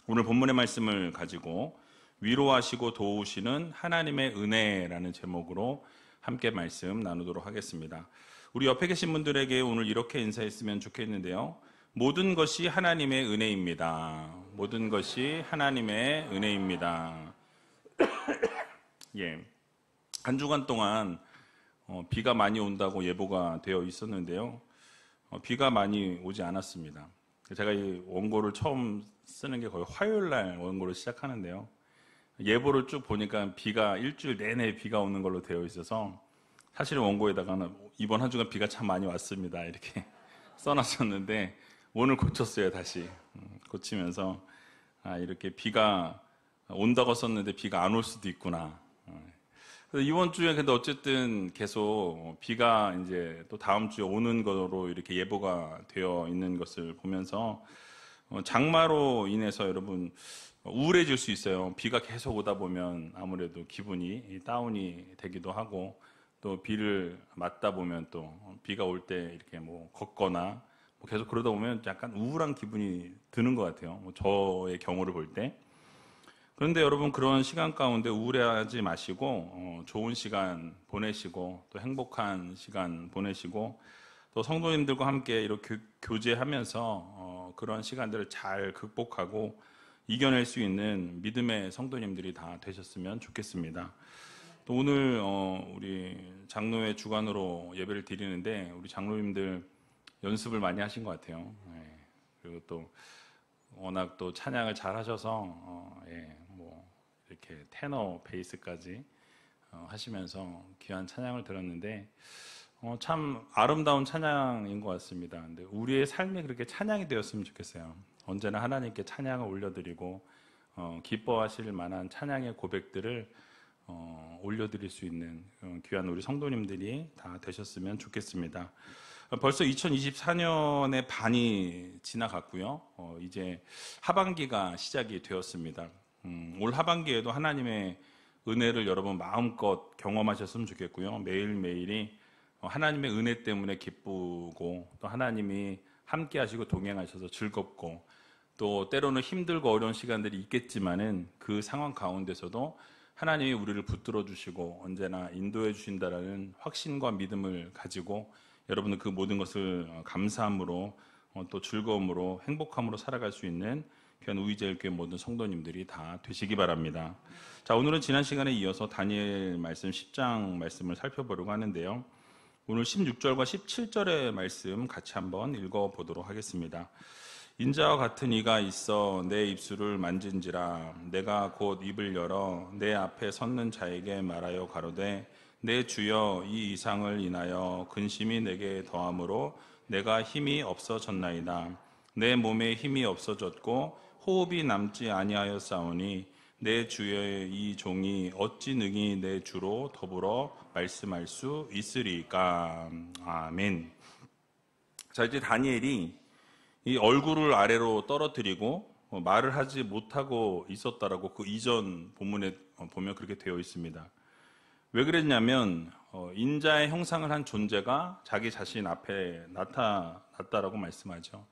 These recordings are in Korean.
오늘 본문의 말씀을 가지고 위로하시고 도우시는 하나님의 은혜라는 제목으로 함께 말씀 나누도록 하겠습니다. 우리 옆에 계신 분들에게 오늘 이렇게 인사했으면 좋겠는데요. 모든 것이 하나님의 은혜입니다. 모든 것이 하나님의 은혜입니다. 예, 한 주간 동안 비가 많이 온다고 예보가 되어 있었는데요. 비가 많이 오지 않았습니다. 제가 이 원고를 처음 쓰는 게 거의 화요일 날 원고를 시작하는데요. 예보를 쭉 보니까 비가 일주일 내내 비가 오는 걸로 되어 있어서 사실 원고에다가는 이번 한 주간 비가 참 많이 왔습니다. 이렇게 써놨었는데 오늘 고쳤어요. 다시 고치면서 이렇게 비가 온다고 썼는데 비가 안 올 수도 있구나. 이번 주에 근데 어쨌든 계속 비가 이제 또 다음 주에 오는 거로 이렇게 예보가 되어 있는 것을 보면서 장마로 인해서 여러분 우울해질 수 있어요. 비가 계속 오다 보면 아무래도 기분이 다운이 되기도 하고 또 비를 맞다 보면 또 비가 올 때 이렇게 뭐 걷거나 계속 그러다 보면 약간 우울한 기분이 드는 것 같아요. 저의 경우를 볼 때. 그런데 여러분 그런 시간 가운데 우울해하지 마시고 좋은 시간 보내시고 또 행복한 시간 보내시고 또 성도님들과 함께 이렇게 교제하면서 그런 시간들을 잘 극복하고 이겨낼 수 있는 믿음의 성도님들이 다 되셨으면 좋겠습니다. 또 오늘 우리 장로회 주관으로 예배를 드리는데 우리 장로님들 연습을 많이 하신 것 같아요. 그리고 또 워낙 또 찬양을 잘 하셔서 뭐 이렇게 테너 베이스까지 하시면서 귀한 찬양을 들었는데 참 아름다운 찬양인 것 같습니다. 근데 우리의 삶이 그렇게 찬양이 되었으면 좋겠어요. 언제나 하나님께 찬양을 올려드리고 기뻐하실 만한 찬양의 고백들을 올려드릴 수 있는 귀한 우리 성도님들이 다 되셨으면 좋겠습니다. 벌써 2024년의 반이 지나갔고요. 이제 하반기가 시작이 되었습니다. 올 하반기에도 하나님의 은혜를 여러분 마음껏 경험하셨으면 좋겠고요. 매일매일이 하나님의 은혜 때문에 기쁘고 또 하나님이 함께 하시고 동행하셔서 즐겁고 또 때로는 힘들고 어려운 시간들이 있겠지만은 그 상황 가운데서도 하나님이 우리를 붙들어 주시고 언제나 인도해 주신다라는 확신과 믿음을 가지고 여러분은 그 모든 것을 감사함으로 또 즐거움으로 행복함으로 살아갈 수 있는 귀한 우이제일교회 모든 성도님들이 다 되시기 바랍니다. 자, 오늘은 지난 시간에 이어서 다니엘 말씀 10장 말씀을 살펴보려고 하는데요. 오늘 16절과 17절의 말씀 같이 한번 읽어보도록 하겠습니다. 인자와 같은 이가 있어 내 입술을 만진지라 내가 곧 입을 열어 내 앞에 섰는 자에게 말하여 가로되 내 주여 이 이상을 인하여 근심이 내게 더함으로 내가 힘이 없어졌나이다. 내 몸에 힘이 없어졌고 호흡이 남지 아니하였사오니 내 주의 이 종이 어찌 능히 내 주로 더불어 말씀할 수 있으리까. 아멘. 자, 이제 다니엘이 이 얼굴을 아래로 떨어뜨리고 말을 하지 못하고 있었다라고 그 이전 본문에 보면 그렇게 되어 있습니다. 왜 그랬냐면 인자의 형상을 한 존재가 자기 자신 앞에 나타났다라고 말씀하죠.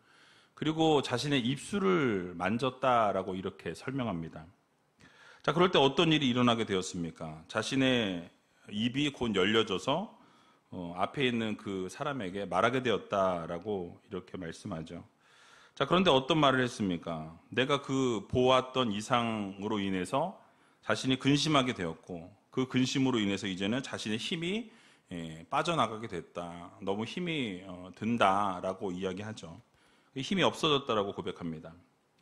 그리고 자신의 입술을 만졌다라고 이렇게 설명합니다. 자, 그럴 때 어떤 일이 일어나게 되었습니까? 자신의 입이 곧 열려져서 앞에 있는 그 사람에게 말하게 되었다라고 이렇게 말씀하죠. 자, 그런데 어떤 말을 했습니까? 내가 그 보았던 이상으로 인해서 자신이 근심하게 되었고 그 근심으로 인해서 이제는 자신의 힘이 빠져나가게 됐다. 너무 힘이 든다라고 이야기하죠. 힘이 없어졌다라고 고백합니다.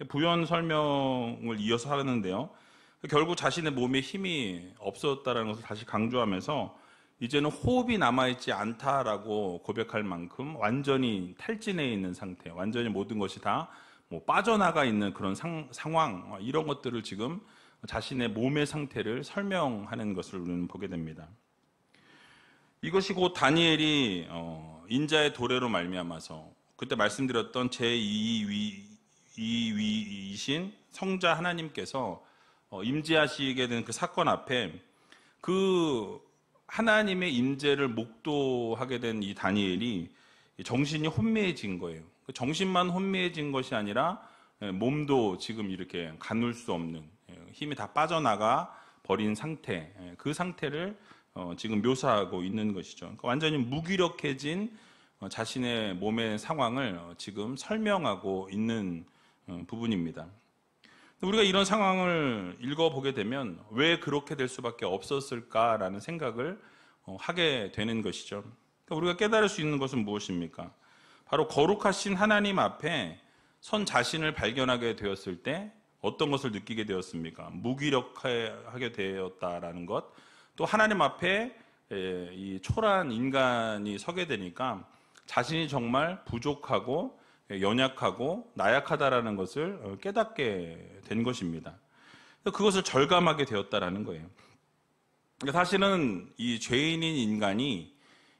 부연 설명을 이어서 하는데요. 결국 자신의 몸에 힘이 없어졌다는 것을 다시 강조하면서 이제는 호흡이 남아있지 않다라고 고백할 만큼 완전히 탈진해 있는 상태, 완전히 모든 것이 다 뭐 빠져나가 있는 그런 상황, 이런 것들을 지금 자신의 몸의 상태를 설명하는 것을 우리는 보게 됩니다. 이것이 곧 다니엘이 인자의 도래로 말미암아서 그때 말씀드렸던 제2위이신 성자 하나님께서 임재하시게 된 그 사건 앞에 그 하나님의 임재를 목도하게 된 이 다니엘이 정신이 혼미해진 거예요. 정신만 혼미해진 것이 아니라 몸도 지금 이렇게 가눌 수 없는, 힘이 다 빠져나가 버린 상태, 그 상태를 지금 묘사하고 있는 것이죠. 그러니까 완전히 무기력해진 자신의 몸의 상황을 지금 설명하고 있는 부분입니다. 우리가 이런 상황을 읽어보게 되면 왜 그렇게 될 수밖에 없었을까라는 생각을 하게 되는 것이죠. 그러니까 우리가 깨달을 수 있는 것은 무엇입니까? 바로 거룩하신 하나님 앞에 선 자신을 발견하게 되었을 때 어떤 것을 느끼게 되었습니까? 무기력하게 되었다라는 것, 또 하나님 앞에 이 초라한 인간이 서게 되니까 자신이 정말 부족하고 연약하고 나약하다라는 것을 깨닫게 된 것입니다. 그것을 절감하게 되었다라는 거예요. 사실은 이 죄인인 인간이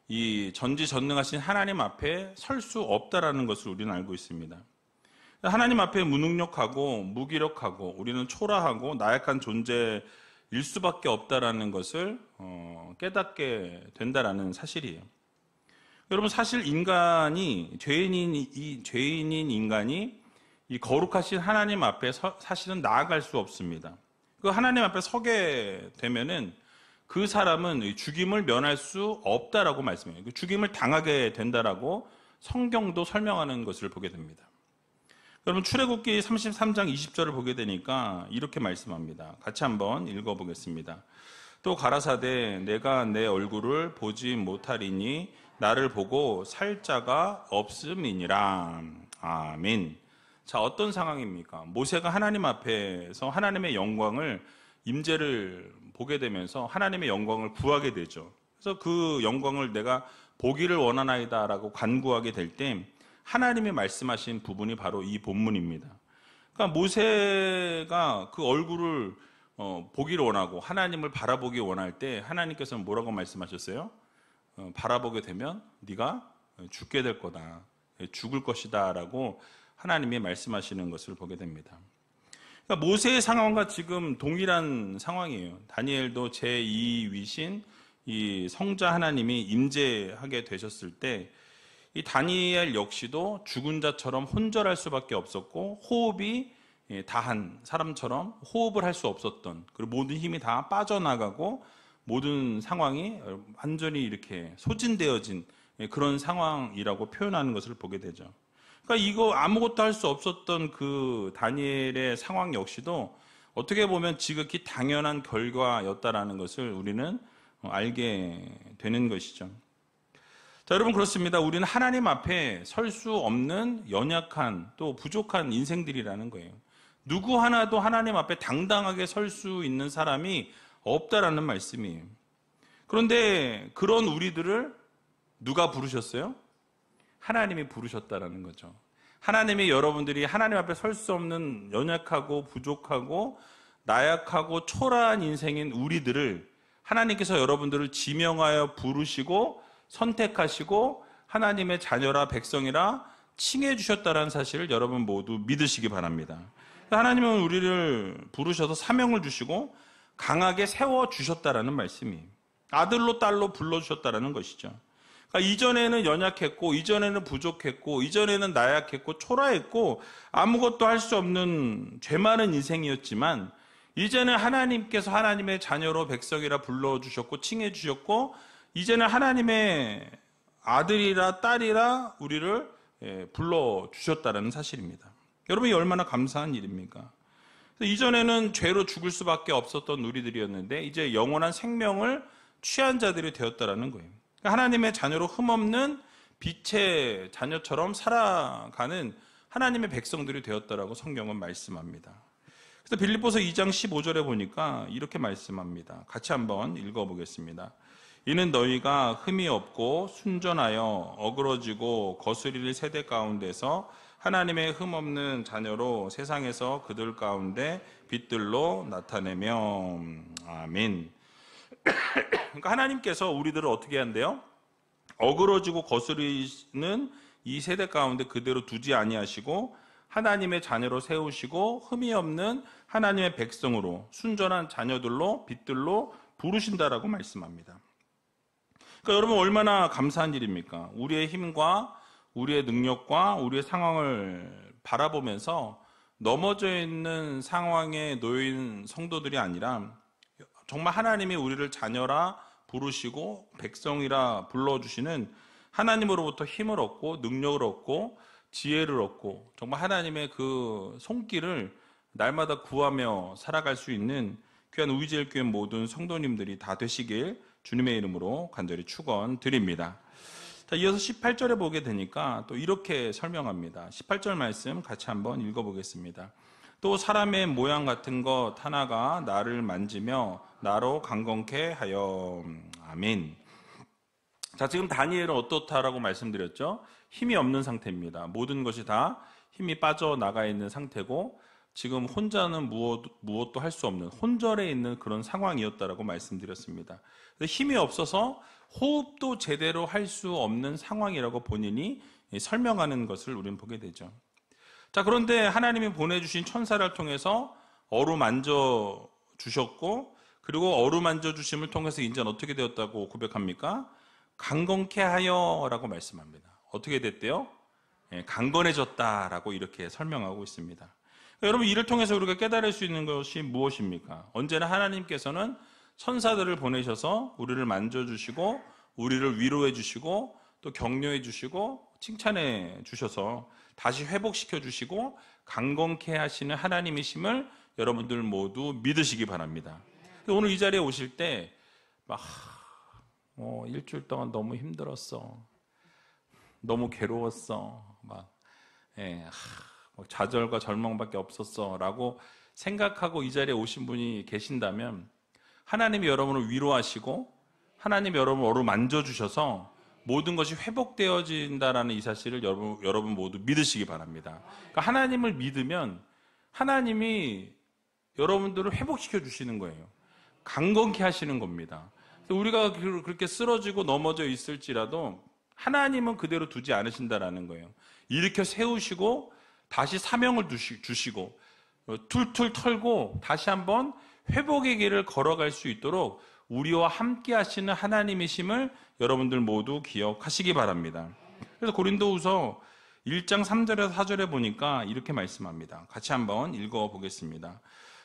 이 전지전능하신 하나님 앞에 설 수 없다라는 것을 우리는 알고 있습니다. 하나님 앞에 무능력하고 무기력하고 우리는 초라하고 나약한 존재일 수밖에 없다라는 것을 깨닫게 된다라는 사실이에요. 여러분, 사실 인간이 죄인인 인간이 이 거룩하신 하나님 앞에 사실은 나아갈 수 없습니다. 그 하나님 앞에 서게 되면은 그 사람은 죽임을 면할 수 없다라고 말씀해요. 죽임을 당하게 된다라고 성경도 설명하는 것을 보게 됩니다. 여러분, 출애굽기 33장 20절을 보게 되니까 이렇게 말씀합니다. 같이 한번 읽어보겠습니다. 또 가라사대 내가 내 얼굴을 보지 못하리니 나를 보고 살 자가 없음이니라. 아멘. 자, 어떤 상황입니까? 모세가 하나님 앞에서 하나님의 영광을, 임재를 보게 되면서 하나님의 영광을 구하게 되죠. 그래서 그 영광을 내가 보기를 원하나이다라고 간구하게 될 때 하나님이 말씀하신 부분이 바로 이 본문입니다. 그러니까 모세가 그 얼굴을 보기를 원하고 하나님을 바라보기 원할 때 하나님께서는 뭐라고 말씀하셨어요? 바라보게 되면 네가 죽게 될 거다, 죽을 것이다 라고 하나님이 말씀하시는 것을 보게 됩니다. 그러니까 모세의 상황과 지금 동일한 상황이에요. 다니엘도 제2위신 이 성자 하나님이 임재하게 되셨을 때 이 다니엘 역시도 죽은 자처럼 혼절할 수밖에 없었고 호흡이 다한 사람처럼 호흡을 할 수 없었던, 그리고 모든 힘이 다 빠져나가고 모든 상황이 완전히 이렇게 소진되어진 그런 상황이라고 표현하는 것을 보게 되죠. 그러니까 이거 아무것도 할 수 없었던 그 다니엘의 상황 역시도 어떻게 보면 지극히 당연한 결과였다라는 것을 우리는 알게 되는 것이죠. 자, 여러분, 그렇습니다. 우리는 하나님 앞에 설 수 없는 연약한 또 부족한 인생들이라는 거예요. 누구 하나도 하나님 앞에 당당하게 설 수 있는 사람이 없다라는 말씀이에요. 그런데 그런 우리들을 누가 부르셨어요? 하나님이 부르셨다라는 거죠. 하나님이 여러분들이 하나님 앞에 설 수 없는 연약하고 부족하고 나약하고 초라한 인생인 우리들을 하나님께서 여러분들을 지명하여 부르시고 선택하시고 하나님의 자녀라 백성이라 칭해 주셨다는 사실을 여러분 모두 믿으시기 바랍니다. 하나님은 우리를 부르셔서 사명을 주시고 강하게 세워주셨다라는 말씀이에요. 아들로 딸로 불러주셨다라는 것이죠. 그러니까 이전에는 연약했고 이전에는 부족했고 이전에는 나약했고 초라했고 아무것도 할 수 없는 죄 많은 인생이었지만 이제는 하나님께서 하나님의 자녀로 백성이라 불러주셨고 칭해 주셨고 이제는 하나님의 아들이라 딸이라 우리를 불러주셨다는 사실입니다. 여러분, 이 얼마나 감사한 일입니까? 이전에는 죄로 죽을 수밖에 없었던 우리들이었는데 이제 영원한 생명을 취한 자들이 되었다라는 거예요. 하나님의 자녀로 흠없는 빛의 자녀처럼 살아가는 하나님의 백성들이 되었다라고 성경은 말씀합니다. 그래서 빌립보서 2장 15절에 보니까 이렇게 말씀합니다. 같이 한번 읽어보겠습니다. 이는 너희가 흠이 없고 순전하여 어그러지고 거스릴 세대 가운데서 하나님의 흠없는 자녀로 세상에서 그들 가운데 빛들로 나타내며. 아멘. 그러니까 하나님께서 우리들을 어떻게 한대요? 어그러지고 거스리는 이 세대 가운데 그대로 두지 아니하시고 하나님의 자녀로 세우시고 흠이 없는 하나님의 백성으로 순전한 자녀들로 빛들로 부르신다라고 말씀합니다. 그러니까 여러분, 얼마나 감사한 일입니까? 우리의 힘과 우리의 능력과 우리의 상황을 바라보면서 넘어져 있는 상황에 놓인 성도들이 아니라 정말 하나님이 우리를 자녀라 부르시고 백성이라 불러주시는 하나님으로부터 힘을 얻고 능력을 얻고 지혜를 얻고 정말 하나님의 그 손길을 날마다 구하며 살아갈 수 있는 귀한 우리제일교회 모든 성도님들이 다 되시길 주님의 이름으로 간절히 축원드립니다. 자, 이어서 18절에 보게 되니까 또 이렇게 설명합니다. 18절 말씀 같이 한번 읽어보겠습니다. 또 사람의 모양 같은 것 하나가 나를 만지며 나로 강건케 하여. 아멘. 자, 지금 다니엘은 어떻다라고 말씀드렸죠? 힘이 없는 상태입니다. 모든 것이 다 힘이 빠져나가 있는 상태고 지금 혼자는 무엇도 할 수 없는 혼절에 있는 그런 상황이었다라고 말씀드렸습니다. 힘이 없어서 호흡도 제대로 할 수 없는 상황이라고 본인이 설명하는 것을 우리는 보게 되죠. 자, 그런데 하나님이 보내주신 천사를 통해서 어루만져 주셨고, 그리고 어루만져 주심을 통해서 이제는 어떻게 되었다고 고백합니까? 강건케 하여 라고 말씀합니다. 어떻게 됐대요? 강건해졌다라고 이렇게 설명하고 있습니다. 여러분, 이를 통해서 우리가 깨달을 수 있는 것이 무엇입니까? 언제나 하나님께서는 천사들을 보내셔서 우리를 만져주시고 우리를 위로해 주시고 또 격려해 주시고 칭찬해 주셔서 다시 회복시켜 주시고 강건케 하시는 하나님이심을 여러분들 모두 믿으시기 바랍니다. 오늘 이 자리에 오실 때 막 일주일 동안 너무 힘들었어, 너무 괴로웠어, 좌절과 절망밖에 없었어 라고 생각하고 이 자리에 오신 분이 계신다면 하나님이 여러분을 위로하시고 하나님이 여러분을 어루만져주셔서 모든 것이 회복되어진다라는 이 사실을 여러분 모두 믿으시기 바랍니다. 그러니까 하나님을 믿으면 하나님이 여러분들을 회복시켜 주시는 거예요. 강건케 하시는 겁니다. 우리가 그렇게 쓰러지고 넘어져 있을지라도 하나님은 그대로 두지 않으신다라는 거예요. 일으켜 세우시고 다시 사명을 주시고 툴툴 털고 다시 한번 회복의 길을 걸어갈 수 있도록 우리와 함께 하시는 하나님이심을 여러분들 모두 기억하시기 바랍니다. 그래서 고린도후서 1장 3절에서 4절에 보니까 이렇게 말씀합니다. 같이 한번 읽어보겠습니다.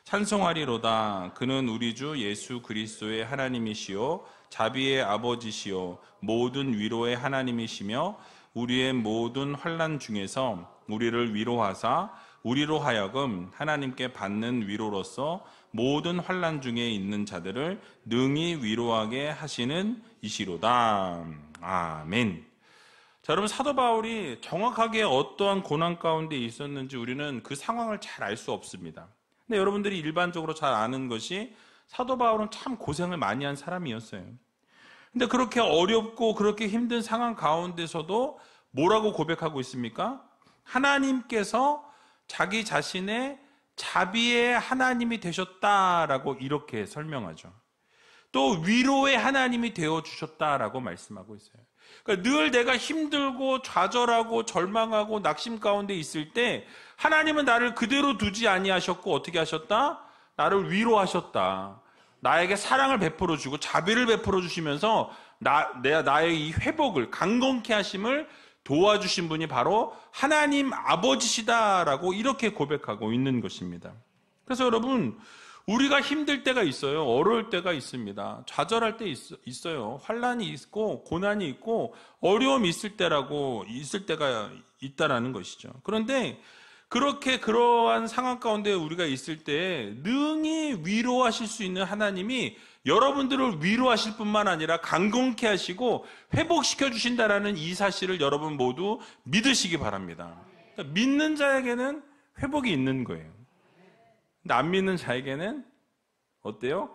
찬송하리로다. 그는 우리 주 예수 그리스도의 하나님이시요 자비의 아버지시요 모든 위로의 하나님이시며 우리의 모든 환난 중에서 우리를 위로하사 우리로 하여금 하나님께 받는 위로로서 모든 환난 중에 있는 자들을 능히 위로하게 하시는 이시로다. 아멘. 자, 여러분, 사도 바울이 정확하게 어떠한 고난 가운데 있었는지 우리는 그 상황을 잘 알 수 없습니다. 근데 여러분들이 일반적으로 잘 아는 것이 사도 바울은 참 고생을 많이 한 사람이었어요. 근데 그렇게 어렵고 그렇게 힘든 상황 가운데서도 뭐라고 고백하고 있습니까? 하나님께서 자기 자신의 자비의 하나님이 되셨다라고 이렇게 설명하죠. 또 위로의 하나님이 되어주셨다라고 말씀하고 있어요. 그러니까 늘 내가 힘들고 좌절하고 절망하고 낙심 가운데 있을 때 하나님은 나를 그대로 두지 아니하셨고 어떻게 하셨다? 나를 위로하셨다. 나에게 사랑을 베풀어 주고 자비를 베풀어 주시면서 나의 이 회복을 강건케 하심을 도와주신 분이 바로 하나님 아버지시다라고 이렇게 고백하고 있는 것입니다. 그래서 여러분, 우리가 힘들 때가 있어요. 어려울 때가 있습니다. 좌절할 때 있어요. 환난이 있고 고난이 있고 어려움이 있을 때가 있다라는 것이죠. 그런데 그러한 상황 가운데 우리가 있을 때 능히 위로하실 수 있는 하나님이 여러분들을 위로하실 뿐만 아니라 강건케 하시고 회복시켜 주신다라는 이 사실을 여러분 모두 믿으시기 바랍니다. 그러니까 믿는 자에게는 회복이 있는 거예요. 근데 안 믿는 자에게는 어때요?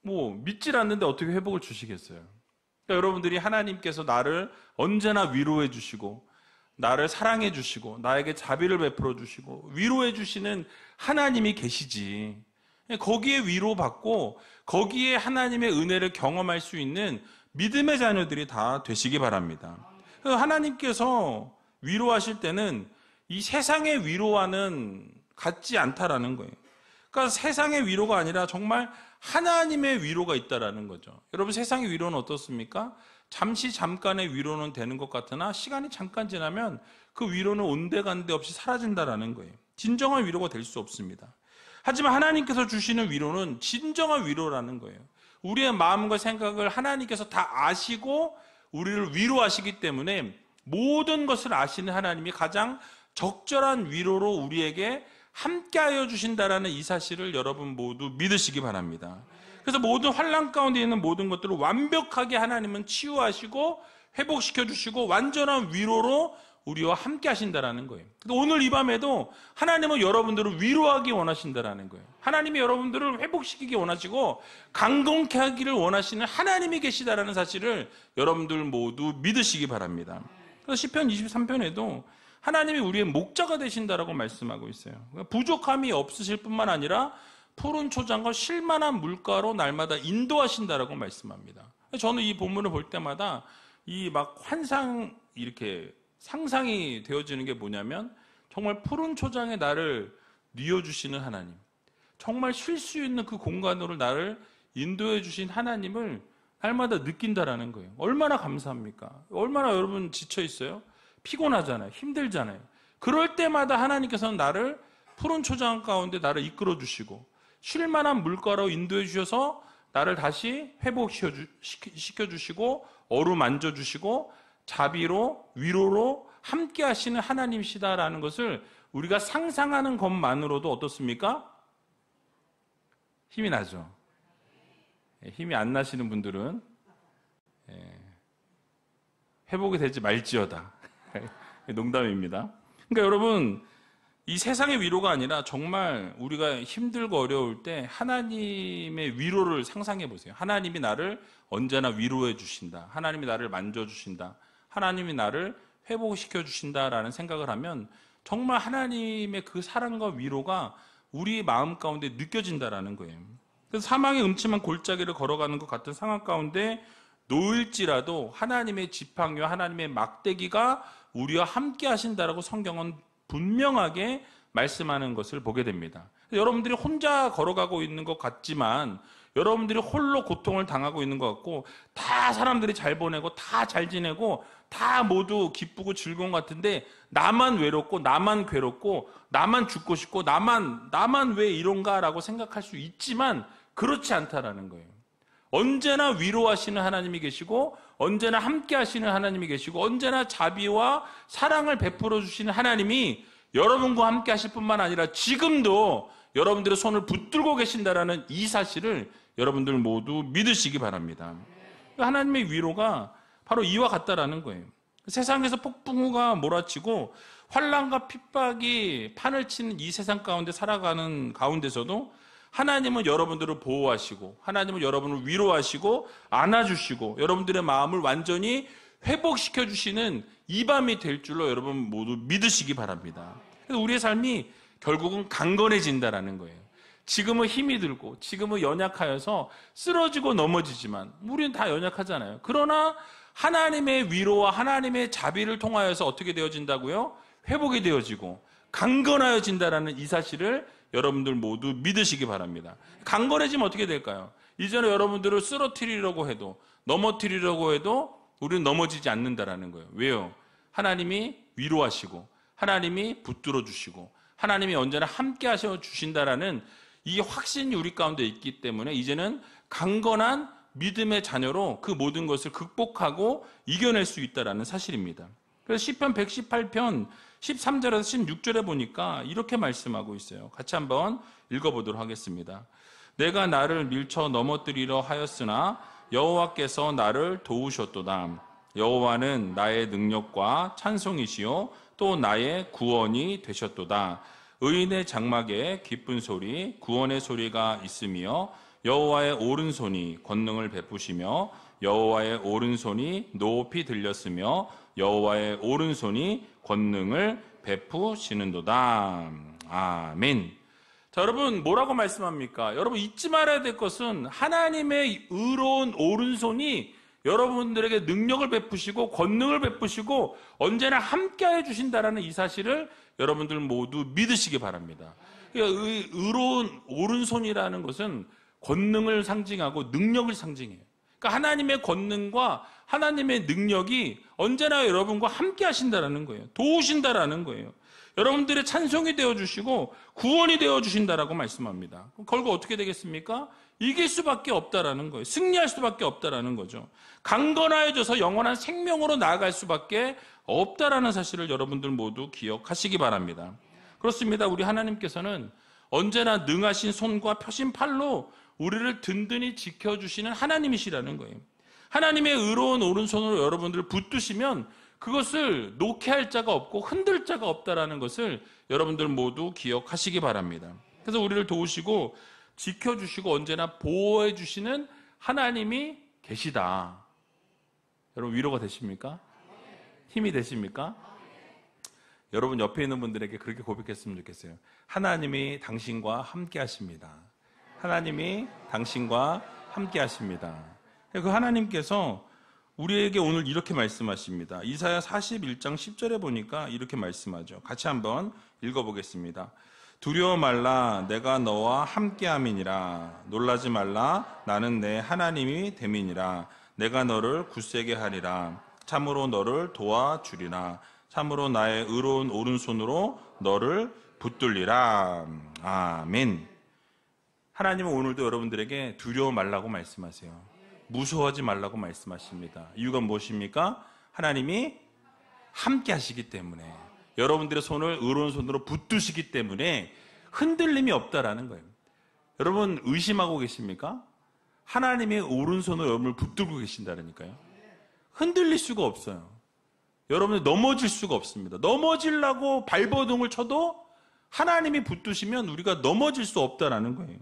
믿질 않는데 어떻게 회복을 주시겠어요? 그러니까 여러분들이 하나님께서 나를 언제나 위로해 주시고 나를 사랑해 주시고 나에게 자비를 베풀어 주시고 위로해 주시는 하나님이 계시지. 거기에 위로받고 거기에 하나님의 은혜를 경험할 수 있는 믿음의 자녀들이 다 되시기 바랍니다. 하나님께서 위로하실 때는 이 세상의 위로와는 같지 않다라는 거예요. 그러니까 세상의 위로가 아니라 정말 하나님의 위로가 있다라는 거죠. 여러분, 세상의 위로는 어떻습니까? 잠깐의 위로는 되는 것 같으나 시간이 잠깐 지나면 그 위로는 온데간데 없이 사라진다라는 거예요. 진정한 위로가 될 수 없습니다. 하지만 하나님께서 주시는 위로는 진정한 위로라는 거예요. 우리의 마음과 생각을 하나님께서 다 아시고 우리를 위로하시기 때문에 모든 것을 아시는 하나님이 가장 적절한 위로로 우리에게 함께하여 주신다라는 이 사실을 여러분 모두 믿으시기 바랍니다. 그래서 모든 환난 가운데 있는 모든 것들을 완벽하게 하나님은 치유하시고 회복시켜 주시고 완전한 위로로 우리와 함께 하신다라는 거예요. 오늘 이 밤에도 하나님은 여러분들을 위로하기 원하신다라는 거예요. 하나님이 여러분들을 회복시키기 원하시고 강건케 하기를 원하시는 하나님이 계시다라는 사실을 여러분들 모두 믿으시기 바랍니다. 그래서 시편 23편에도 하나님이 우리의 목자가 되신다라고 말씀하고 있어요. 부족함이 없으실 뿐만 아니라 푸른 초장과 쉴만한 물가로 날마다 인도하신다라고 말씀합니다. 저는 이 본문을 볼 때마다 이 막 환상 이렇게 상상이 되어지는 게 뭐냐면 정말 푸른 초장에 나를 뉘어주시는 하나님, 정말 쉴 수 있는 그 공간으로 나를 인도해 주신 하나님을 날마다 느낀다라는 거예요. 얼마나 감사합니까? 얼마나 여러분 지쳐 있어요? 피곤하잖아요. 힘들잖아요. 그럴 때마다 하나님께서는 나를 푸른 초장 가운데 나를 이끌어 주시고 쉴 만한 물가로 인도해 주셔서 나를 다시 회복시켜 주시고 어루만져 주시고 자비로 위로로 함께 하시는 하나님이시다라는 것을 우리가 상상하는 것만으로도 어떻습니까? 힘이 나죠. 힘이 안 나시는 분들은 회복이 되지 말지어다. 농담입니다. 그러니까 여러분, 이 세상의 위로가 아니라 정말 우리가 힘들고 어려울 때 하나님의 위로를 상상해 보세요. 하나님이 나를 언제나 위로해 주신다. 하나님이 나를 만져주신다. 하나님이 나를 회복시켜 주신다라는 생각을 하면 정말 하나님의 그 사랑과 위로가 우리 마음 가운데 느껴진다라는 거예요. 그래서 사망의 음침한 골짜기를 걸어가는 것 같은 상황 가운데 놓일지라도 하나님의 지팡이와 하나님의 막대기가 우리와 함께 하신다라고 성경은 분명하게 말씀하는 것을 보게 됩니다. 여러분들이 혼자 걸어가고 있는 것 같지만 여러분들이 홀로 고통을 당하고 있는 것 같고 다 사람들이 잘 보내고 다 잘 지내고 다 모두 기쁘고 즐거운 것 같은데 나만 외롭고 나만 괴롭고 나만 죽고 싶고 나만 왜 이런가라고 생각할 수 있지만 그렇지 않다라는 거예요. 언제나 위로하시는 하나님이 계시고 언제나 함께 하시는 하나님이 계시고 언제나 자비와 사랑을 베풀어 주시는 하나님이 여러분과 함께 하실 뿐만 아니라 지금도 여러분들의 손을 붙들고 계신다라는 이 사실을 여러분들 모두 믿으시기 바랍니다. 하나님의 위로가 바로 이와 같다라는 거예요. 세상에서 폭풍우가 몰아치고 환난과 핍박이 판을 치는 이 세상 가운데 살아가는 가운데서도 하나님은 여러분들을 보호하시고 하나님은 여러분을 위로하시고 안아주시고 여러분들의 마음을 완전히 회복시켜 주시는 이 밤이 될 줄로 여러분 모두 믿으시기 바랍니다. 그래서 우리의 삶이 결국은 강건해진다라는 거예요. 지금은 힘이 들고 지금은 연약하여서 쓰러지고 넘어지지만 우리는 다 연약하잖아요. 그러나 하나님의 위로와 하나님의 자비를 통하여서 어떻게 되어진다고요? 회복이 되어지고 강건하여진다라는 이 사실을 여러분들 모두 믿으시기 바랍니다. 강건해지면 어떻게 될까요? 이전에 여러분들을 쓰러뜨리려고 해도 넘어뜨리려고 해도 우리는 넘어지지 않는다라는 거예요. 왜요? 하나님이 위로하시고 하나님이 붙들어 주시고 하나님이 언제나 함께 하셔 주신다라는 이 확신이 우리 가운데 있기 때문에 이제는 강건한 믿음의 자녀로 그 모든 것을 극복하고 이겨낼 수 있다라는 사실입니다. 그래서 시편 118편 13절에서 16절에 보니까 이렇게 말씀하고 있어요. 같이 한번 읽어보도록 하겠습니다. 내가 나를 밀쳐 넘어뜨리려 하였으나 여호와께서 나를 도우셨도다. 여호와는 나의 능력과 찬송이시요 또 나의 구원이 되셨도다. 의인의 장막에 기쁜 소리, 구원의 소리가 있으며 여호와의 오른손이 권능을 베푸시며 여호와의 오른손이 높이 들렸으며 여호와의 오른손이 권능을 베푸시는도다. 아멘. 자, 여러분 뭐라고 말씀합니까? 여러분 잊지 말아야 될 것은 하나님의 의로운 오른손이 여러분들에게 능력을 베푸시고 권능을 베푸시고 언제나 함께하여 주신다라는 이 사실을 여러분들 모두 믿으시기 바랍니다. 그러니까 의로운 오른손이라는 것은 권능을 상징하고 능력을 상징해요. 그러니까 하나님의 권능과 하나님의 능력이 언제나 여러분과 함께 하신다라는 거예요. 도우신다라는 거예요. 여러분들의 찬송이 되어주시고 구원이 되어주신다라고 말씀합니다. 결국 어떻게 되겠습니까? 이길 수밖에 없다라는 거예요. 승리할 수밖에 없다라는 거죠. 강건하여져서 영원한 생명으로 나아갈 수밖에 없다라는 사실을 여러분들 모두 기억하시기 바랍니다. 그렇습니다. 우리 하나님께서는 언제나 능하신 손과 펴신 팔로 우리를 든든히 지켜주시는 하나님이시라는 거예요. 하나님의 의로운 오른손으로 여러분들을 붙드시면 그것을 놓게 할 자가 없고 흔들 자가 없다라는 것을 여러분들 모두 기억하시기 바랍니다. 그래서 우리를 도우시고 지켜주시고 언제나 보호해 주시는 하나님이 계시다. 여러분 위로가 되십니까? 힘이 되십니까? 여러분 옆에 있는 분들에게 그렇게 고백했으면 좋겠어요. 하나님이 당신과 함께 하십니다. 하나님이 당신과 함께 하십니다. 그 하나님께서 우리에게 오늘 이렇게 말씀하십니다. 이사야 41장 10절에 보니까 이렇게 말씀하죠. 같이 한번 읽어보겠습니다. 두려워 말라, 내가 너와 함께함이니라. 놀라지 말라, 나는 내 하나님이 됨이니라. 내가 너를 굳세게 하리라. 참으로 너를 도와주리라. 참으로 나의 의로운 오른손으로 너를 붙들리라. 아멘. 하나님은 오늘도 여러분들에게 두려워 말라고 말씀하세요. 무서워하지 말라고 말씀하십니다. 이유가 무엇입니까? 하나님이 함께 하시기 때문에, 여러분들의 손을 의로운 손으로 붙드시기 때문에 흔들림이 없다라는 거예요. 여러분 의심하고 계십니까? 하나님의 오른손으로 여러분을 붙들고 계신다니까요. 흔들릴 수가 없어요. 여러분이 넘어질 수가 없습니다. 넘어지려고 발버둥을 쳐도 하나님이 붙드시면 우리가 넘어질 수 없다라는 거예요.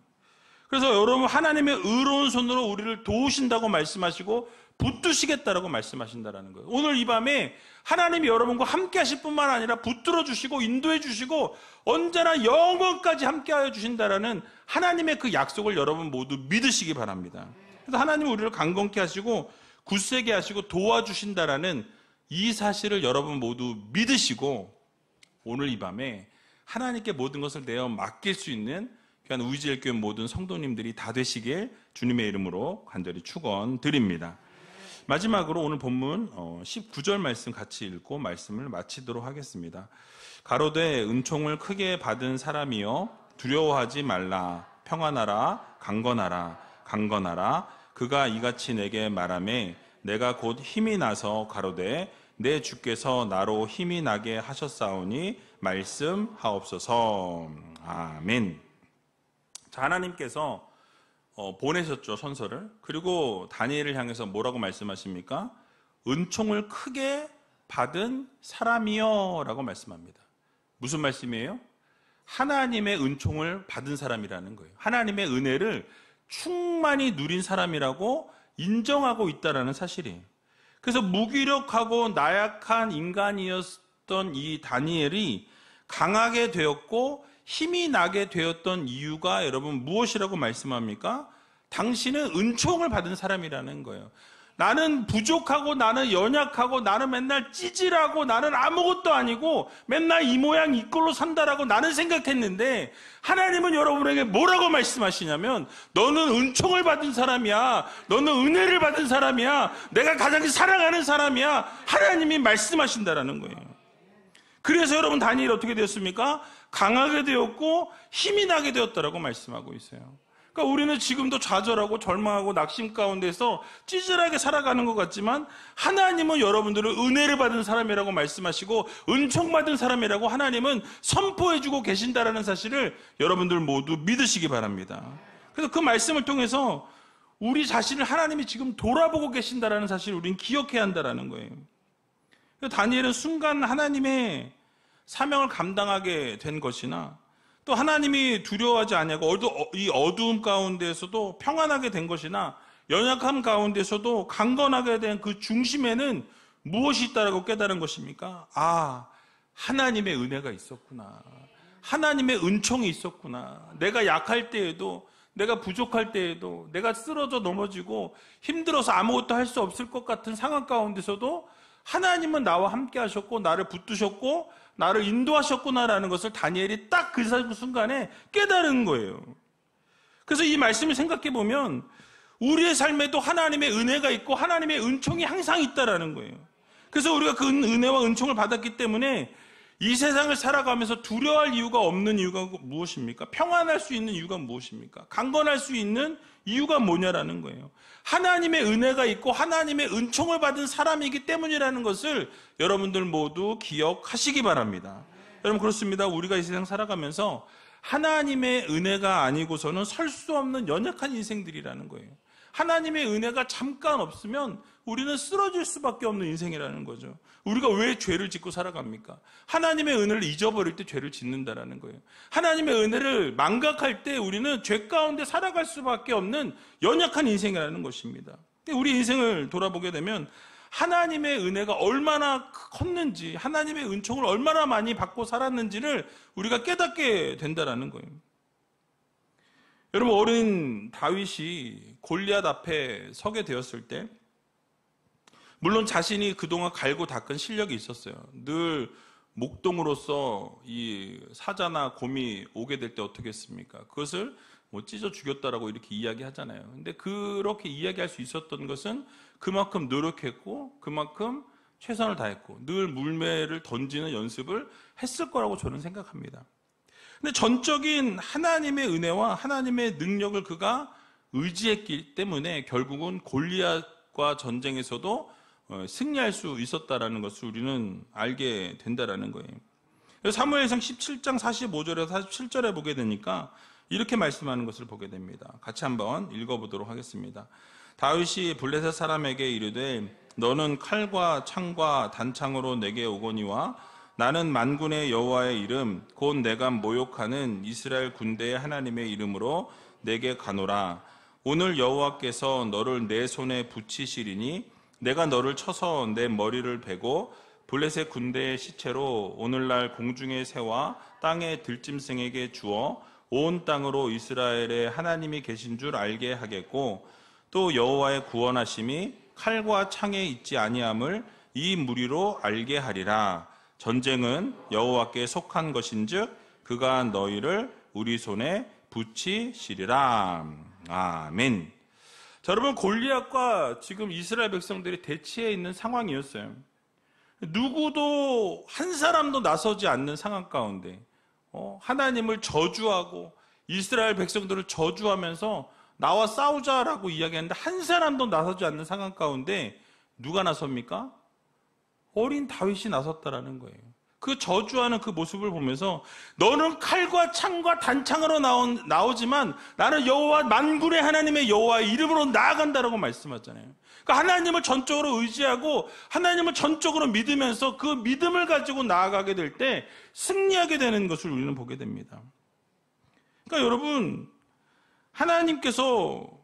그래서 여러분 하나님의 의로운 손으로 우리를 도우신다고 말씀하시고 붙드시겠다라고 말씀하신다라는 거예요. 오늘 이 밤에 하나님이 여러분과 함께 하실 뿐만 아니라 붙들어 주시고 인도해 주시고 언제나 영원까지 함께 하여 주신다라는 하나님의 그 약속을 여러분 모두 믿으시기 바랍니다. 그래서 하나님은 우리를 강건케 하시고 굳세게 하시고 도와주신다라는 이 사실을 여러분 모두 믿으시고 오늘 이 밤에 하나님께 모든 것을 내어 맡길 수 있는 귀한 우이지엘교회 모든 성도님들이 다 되시길 주님의 이름으로 간절히 축원드립니다. 마지막으로 오늘 본문 19절 말씀 같이 읽고 말씀을 마치도록 하겠습니다. 가로되 은총을 크게 받은 사람이여 두려워하지 말라. 평안하라. 강건하라. 강건하라. 그가 이같이 내게 말하매 내가 곧 힘이 나서 가로되 내 주께서 나로 힘이 나게 하셨사오니 말씀하옵소서. 아멘. 자, 하나님께서 보내셨죠, 선서를. 그리고 다니엘을 향해서 뭐라고 말씀하십니까? 은총을 크게 받은 사람이여 라고 말씀합니다. 무슨 말씀이에요? 하나님의 은총을 받은 사람이라는 거예요. 하나님의 은혜를 충만히 누린 사람이라고 인정하고 있다는 사실이에요. 그래서 무기력하고 나약한 인간이었던 이 다니엘이 강하게 되었고 힘이 나게 되었던 이유가 여러분 무엇이라고 말씀합니까? 당신은 은총을 받은 사람이라는 거예요. 나는 부족하고 나는 연약하고 나는 맨날 찌질하고 나는 아무것도 아니고 맨날 이 모양 이 꼴로 산다라고 나는 생각했는데 하나님은 여러분에게 뭐라고 말씀하시냐면 너는 은총을 받은 사람이야. 너는 은혜를 받은 사람이야. 내가 가장 사랑하는 사람이야. 하나님이 말씀하신다라는 거예요. 그래서 여러분 다니엘이 어떻게 되었습니까? 강하게 되었고 힘이 나게 되었다라고 말씀하고 있어요. 그러니까 우리는 지금도 좌절하고 절망하고 낙심 가운데서 찌질하게 살아가는 것 같지만 하나님은 여러분들을 은혜를 받은 사람이라고 말씀하시고 은총받은 사람이라고 하나님은 선포해주고 계신다라는 사실을 여러분들 모두 믿으시기 바랍니다. 그래서 그 말씀을 통해서 우리 자신을 하나님이 지금 돌아보고 계신다라는 사실을 우리는 기억해야 한다라는 거예요. 다니엘은 순간 하나님의 사명을 감당하게 된 것이나 또 하나님이 두려워하지 아니하고 이 어두움 가운데에서도 평안하게 된 것이나 연약함 가운데서도 강건하게 된 그 중심에는 무엇이 있다라고 깨달은 것입니까? 아, 하나님의 은혜가 있었구나. 하나님의 은총이 있었구나. 내가 약할 때에도 내가 부족할 때에도 내가 쓰러져 넘어지고 힘들어서 아무것도 할 수 없을 것 같은 상황 가운데서도 하나님은 나와 함께 하셨고 나를 붙드셨고 나를 인도하셨구나라는 것을 다니엘이 딱 그 순간에 깨달은 거예요. 그래서 이 말씀을 생각해 보면 우리의 삶에도 하나님의 은혜가 있고 하나님의 은총이 항상 있다라는 거예요. 그래서 우리가 그 은혜와 은총을 받았기 때문에 이 세상을 살아가면서 두려워할 이유가 없는 이유가 무엇입니까? 평안할 수 있는 이유가 무엇입니까? 강건할 수 있는 이유가 뭐냐라는 거예요. 하나님의 은혜가 있고 하나님의 은총을 받은 사람이기 때문이라는 것을 여러분들 모두 기억하시기 바랍니다. 여러분, 그렇습니다. 우리가 이 세상 살아가면서 하나님의 은혜가 아니고서는 설 수 없는 연약한 인생들이라는 거예요. 하나님의 은혜가 잠깐 없으면 우리는 쓰러질 수밖에 없는 인생이라는 거죠. 우리가 왜 죄를 짓고 살아갑니까? 하나님의 은혜를 잊어버릴 때 죄를 짓는다라는 거예요. 하나님의 은혜를 망각할 때 우리는 죄 가운데 살아갈 수밖에 없는 연약한 인생이라는 것입니다. 우리 인생을 돌아보게 되면 하나님의 은혜가 얼마나 컸는지, 하나님의 은총을 얼마나 많이 받고 살았는지를 우리가 깨닫게 된다라는 거예요. 여러분, 어린 다윗이 골리앗 앞에 서게 되었을 때 물론 자신이 그동안 갈고 닦은 실력이 있었어요. 늘 목동으로서 이 사자나 곰이 오게 될 때 어떻게 했습니까? 그것을 찢어 죽였다라고 이렇게 이야기하잖아요. 근데 그렇게 이야기할 수 있었던 것은 그만큼 노력했고 그만큼 최선을 다했고 늘 물매를 던지는 연습을 했을 거라고 저는 생각합니다. 근데 전적인 하나님의 은혜와 하나님의 능력을 그가 의지했기 때문에 결국은 골리앗과 전쟁에서도 승리할 수 있었다라는 것을 우리는 알게 된다라는 거예요. 사무엘상 17장 45절에서 47절에 보게 되니까 이렇게 말씀하는 것을 보게 됩니다. 같이 한번 읽어보도록 하겠습니다. 다윗이 블레셋 사람에게 이르되 너는 칼과 창과 단창으로 내게 오거니와 나는 만군의 여호와의 이름 곧 내가 모욕하는 이스라엘 군대의 하나님의 이름으로 내게 가노라. 오늘 여호와께서 너를 내 손에 붙이시리니 내가 너를 쳐서 내 머리를 베고 블레셋 군대의 시체로 오늘날 공중의 새와 땅의 들짐승에게 주어 온 땅으로 이스라엘의 하나님이 계신 줄 알게 하겠고 또 여호와의 구원하심이 칼과 창에 있지 아니함을 이 무리로 알게 하리라. 전쟁은 여호와께 속한 것인즉 그가 너희를 우리 손에 붙이시리라. 아멘. 자, 여러분, 골리앗과 지금 이스라엘 백성들이 대치해 있는 상황이었어요. 누구도 한 사람도 나서지 않는 상황 가운데 하나님을 저주하고 이스라엘 백성들을 저주하면서 나와 싸우자라고 이야기하는데 한 사람도 나서지 않는 상황 가운데 누가 나섭니까? 어린 다윗이 나섰다라는 거예요. 그 저주하는 그 모습을 보면서 너는 칼과 창과 단창으로 나오지만 나는 여호와 만군의 하나님의 여호와의 이름으로 나아간다라고 말씀하잖아요. 그러니까 하나님을 전적으로 의지하고 하나님을 전적으로 믿으면서 그 믿음을 가지고 나아가게 될 때 승리하게 되는 것을 우리는 보게 됩니다. 그러니까 여러분, 하나님께서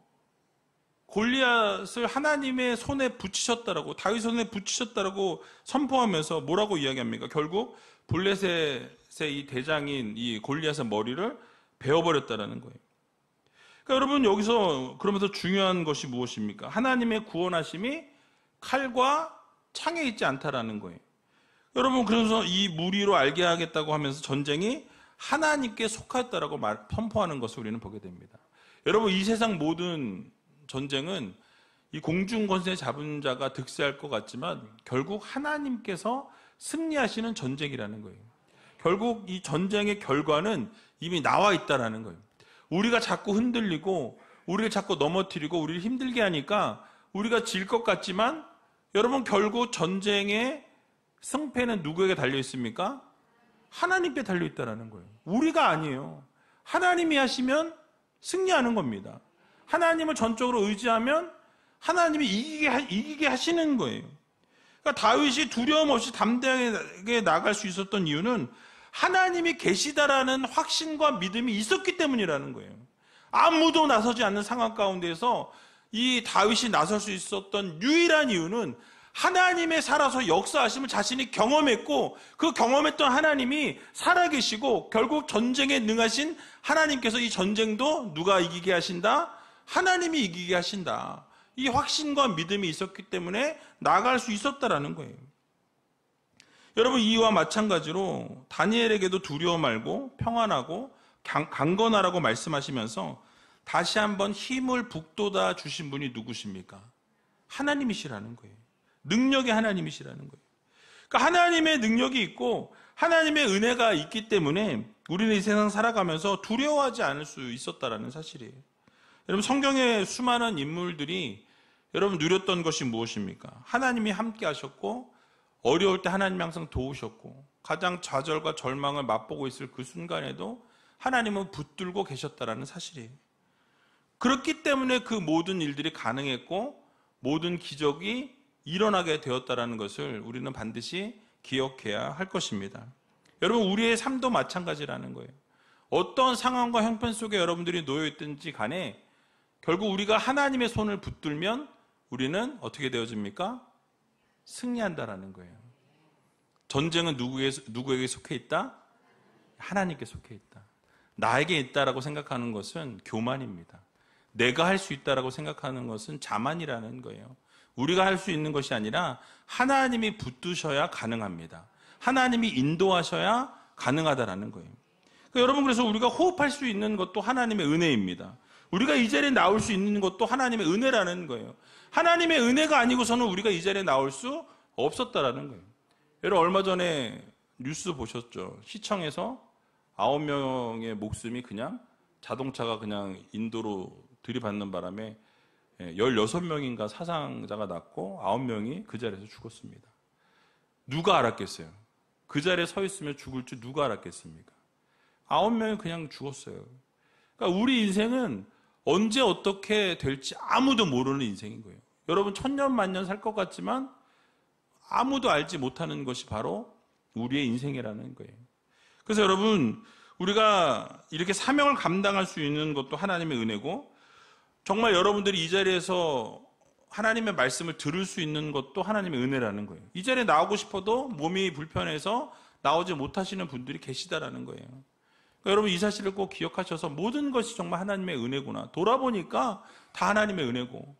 골리앗을 하나님의 손에 붙이셨다라고, 다윗 손에 붙이셨다라고 선포하면서 뭐라고 이야기합니까? 결국 블레셋의 이 대장인 이 골리앗의 머리를 베어버렸다라는 거예요. 그러니까 여러분, 여기서 그러면서 중요한 것이 무엇입니까? 하나님의 구원하심이 칼과 창에 있지 않다라는 거예요. 여러분, 그래서 이 무리로 알게 하겠다고 하면서 전쟁이 하나님께 속하였다라고 선포하는 것을 우리는 보게 됩니다. 여러분, 이 세상 모든 전쟁은 이 공중 권세 잡은 자가 득세할 것 같지만 결국 하나님께서 승리하시는 전쟁이라는 거예요. 결국 이 전쟁의 결과는 이미 나와 있다라는 거예요. 우리가 자꾸 흔들리고 우리를 자꾸 넘어뜨리고 우리를 힘들게 하니까 우리가 질 것 같지만 여러분, 결국 전쟁의 승패는 누구에게 달려 있습니까? 하나님께 달려 있다라는 거예요. 우리가 아니에요. 하나님이 하시면 승리하는 겁니다. 하나님을 전적으로 의지하면 하나님이 이기게 하시는 거예요. 그러니까 다윗이 두려움 없이 담대하게 나갈 수 있었던 이유는 하나님이 계시다라는 확신과 믿음이 있었기 때문이라는 거예요. 아무도 나서지 않는 상황 가운데서 이 다윗이 나설 수 있었던 유일한 이유는 하나님의 살아서 역사하심을 자신이 경험했고 그 경험했던 하나님이 살아계시고 결국 전쟁에 능하신 하나님께서 이 전쟁도 누가 이기게 하신다? 하나님이 이기게 하신다. 이 확신과 믿음이 있었기 때문에 나아갈 수 있었다라는 거예요. 여러분, 이와 마찬가지로 다니엘에게도 두려워 말고 평안하고 강건하라고 말씀하시면서 다시 한번 힘을 북돋아 주신 분이 누구십니까? 하나님이시라는 거예요. 능력의 하나님이시라는 거예요. 그러니까 하나님의 능력이 있고 하나님의 은혜가 있기 때문에 우리는 이 세상 살아가면서 두려워하지 않을 수 있었다라는 사실이에요. 여러분, 성경의 수많은 인물들이 여러분 누렸던 것이 무엇입니까? 하나님이 함께 하셨고, 어려울 때 하나님이 항상 도우셨고, 가장 좌절과 절망을 맛보고 있을 그 순간에도 하나님은 붙들고 계셨다라는 사실이에요. 그렇기 때문에 그 모든 일들이 가능했고 모든 기적이 일어나게 되었다라는 것을 우리는 반드시 기억해야 할 것입니다. 여러분, 우리의 삶도 마찬가지라는 거예요. 어떤 상황과 형편 속에 여러분들이 놓여 있든지 간에 결국 우리가 하나님의 손을 붙들면 우리는 어떻게 되어집니까? 승리한다라는 거예요. 전쟁은 누구에게 속해 있다? 하나님께 속해 있다. 나에게 있다라고 생각하는 것은 교만입니다. 내가 할 수 있다라고 생각하는 것은 자만이라는 거예요. 우리가 할 수 있는 것이 아니라 하나님이 붙드셔야 가능합니다. 하나님이 인도하셔야 가능하다라는 거예요. 그러니까 여러분, 그래서 우리가 호흡할 수 있는 것도 하나님의 은혜입니다. 우리가 이 자리에 나올 수 있는 것도 하나님의 은혜라는 거예요. 하나님의 은혜가 아니고서는 우리가 이 자리에 나올 수 없었다라는 거예요. 여러분, 얼마 전에 뉴스 보셨죠? 시청에서 9명의 목숨이 그냥 자동차가 그냥 인도로 들이받는 바람에 16명인가 사상자가 났고 9명이 그 자리에서 죽었습니다. 누가 알았겠어요? 그 자리에 서 있으면 죽을 줄 누가 알았겠습니까? 9명이 그냥 죽었어요. 그러니까 우리 인생은 언제 어떻게 될지 아무도 모르는 인생인 거예요. 여러분, 천년 만년 살 것 같지만 아무도 알지 못하는 것이 바로 우리의 인생이라는 거예요. 그래서 여러분, 우리가 이렇게 사명을 감당할 수 있는 것도 하나님의 은혜고, 정말 여러분들이 이 자리에서 하나님의 말씀을 들을 수 있는 것도 하나님의 은혜라는 거예요. 이 자리에 나오고 싶어도 몸이 불편해서 나오지 못하시는 분들이 계시다라는 거예요. 그러니까 여러분, 이 사실을 꼭 기억하셔서 모든 것이 정말 하나님의 은혜구나. 돌아보니까 다 하나님의 은혜고,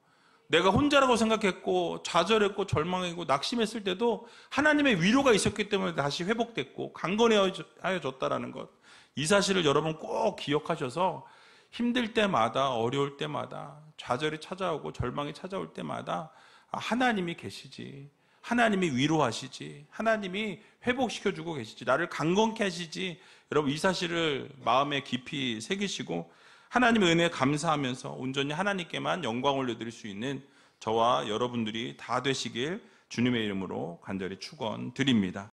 내가 혼자라고 생각했고 좌절했고 절망했고 낙심했을 때도 하나님의 위로가 있었기 때문에 다시 회복됐고 강건해졌다라는 것, 이 사실을 여러분 꼭 기억하셔서 힘들 때마다, 어려울 때마다, 좌절이 찾아오고 절망이 찾아올 때마다 하나님이 계시지, 하나님이 위로하시지, 하나님이 회복시켜주고 계시지, 나를 강건케 하시지, 여러분 이 사실을 마음에 깊이 새기시고 하나님의 은혜에 감사하면서 온전히 하나님께만 영광 올려드릴 수 있는 저와 여러분들이 다 되시길 주님의 이름으로 간절히 축원드립니다.